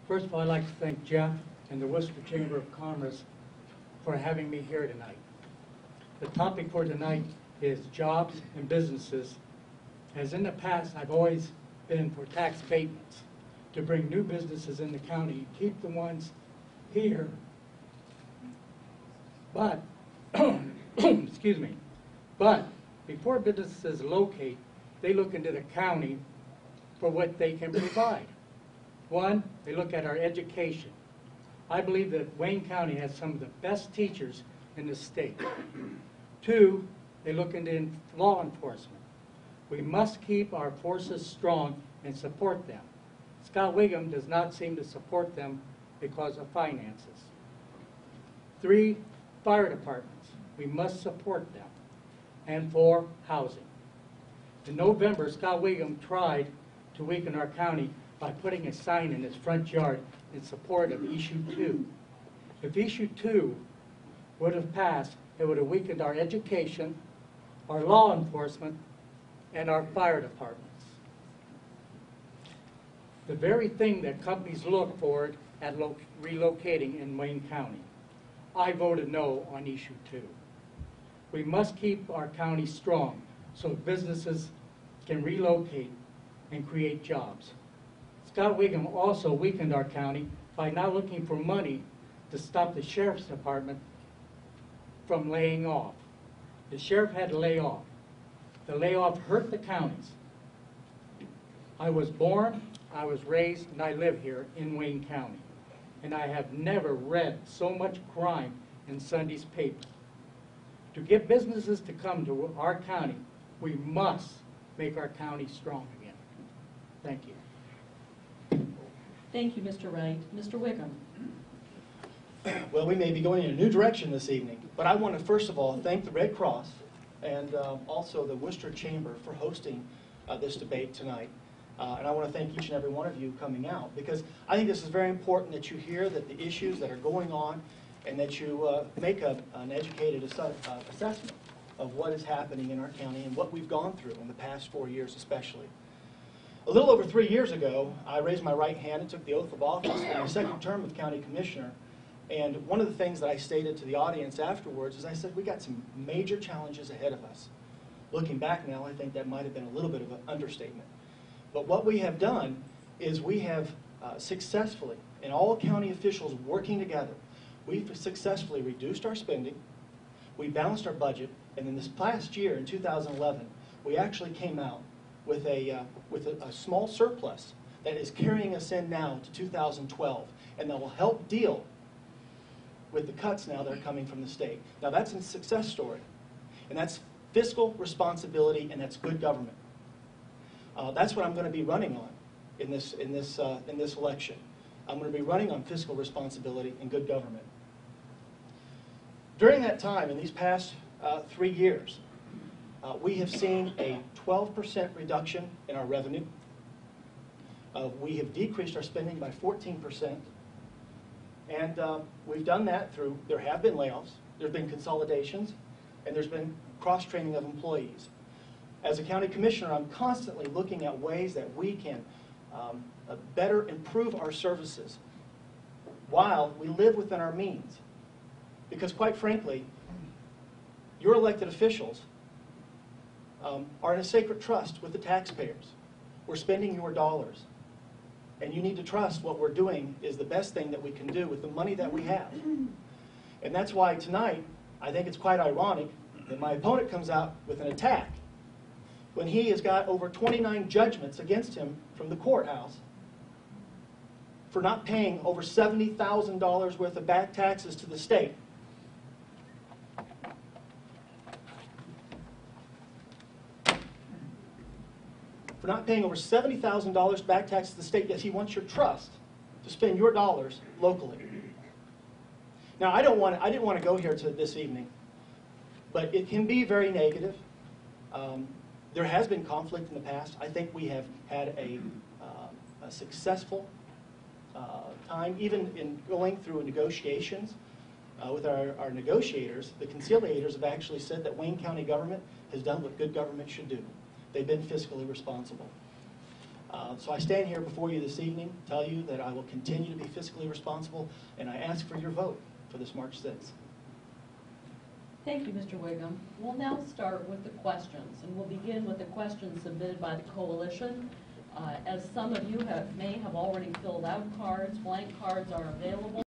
First of all, I'd like to thank Jeff and the Worcester Chamber of Commerce for having me here tonight. The topic for tonight is jobs and businesses. As in the past, I've always been for tax abatements to bring new businesses in the county, keep the ones here. But, excuse me, but before businesses locate, they look into the county for what they can provide. One, they look at our education. I believe that Wayne County has some of the best teachers in the state. Two, they look into law enforcement. We must keep our forces strong and support them. Scott Wiggam does not seem to support them because of finances. Three, fire departments. We must support them. And four, housing. In November, Scott Wiggam tried to weaken our county by putting a sign in his front yard in support of Issue 2. If Issue 2 would have passed, it would have weakened our education, our law enforcement, and our fire departments. The very thing that companies look for at relocating in Wayne County. I voted no on Issue 2. We must keep our county strong so businesses can relocate and create jobs. Scott Wiggam also weakened our county by not looking for money to stop the sheriff's department from laying off. The sheriff had to lay off. The layoff hurt the counties. I was born, I was raised, and I live here in Wayne County. And I have never read so much crime in Sunday's paper. To get businesses to come to our county, we must make our county strong again. Thank you. Thank you, Mr. Wright. Mr. Wiggam. Well, we may be going in a new direction this evening, but I want to first of all thank the Red Cross and also the Worcester Chamber for hosting this debate tonight. And I want to thank each and every one of you coming out, because I think this is very important that you hear that the issues that are going on and that you make an educated assessment of what is happening in our county and what we've gone through in the past 4 years especially. A little over 3 years ago, I raised my right hand and took the oath of office for my second term of county commissioner. And one of the things that I stated to the audience afterwards is I said, we got some major challenges ahead of us. Looking back now, I think that might have been a little bit of an understatement. But what we have done is we have successfully, and all county officials working together, we've successfully reduced our spending, we balanced our budget, and in this past year, in 2011, we actually came out with a small surplus that is carrying us in now to 2012, and that will help deal with the cuts now that are coming from the state. Now that's a success story, and that's fiscal responsibility, and that's good government. That's what I'm going to be running on in this election. I'm going to be running on fiscal responsibility and good government. During that time, in these past 3 years, we have seen a 12% reduction in our revenue. We have decreased our spending by 14%. And we've done that through, there have been layoffs, there have been consolidations, and there's been cross-training of employees. As a county commissioner, I'm constantly looking at ways that we can better improve our services while we live within our means. Because quite frankly, your elected officials are in a sacred trust with the taxpayers. We're spending your dollars. And you need to trust what we're doing is the best thing that we can do with the money that we have. And that's why tonight, I think it's quite ironic that my opponent comes out with an attack when he has got over 29 judgments against him from the courthouse for not paying over $70,000 worth of back taxes to the state. For not paying over $70,000 back taxes to the state, yet he wants your trust to spend your dollars locally. Now, I didn't want to go here to this evening, but it can be very negative. There has been conflict in the past. I think we have had a successful time, even in going through negotiations with our negotiators. The conciliators have actually said that Wayne County government has done what good government should do. They've been fiscally responsible. So I stand here before you this evening, tell you that I will continue to be fiscally responsible, and I ask for your vote for this March 6th. Thank you, Mr. Wiggam. We'll now start with the questions, and we'll begin with the questions submitted by the coalition. As some of you may have already filled out cards, blank cards are available.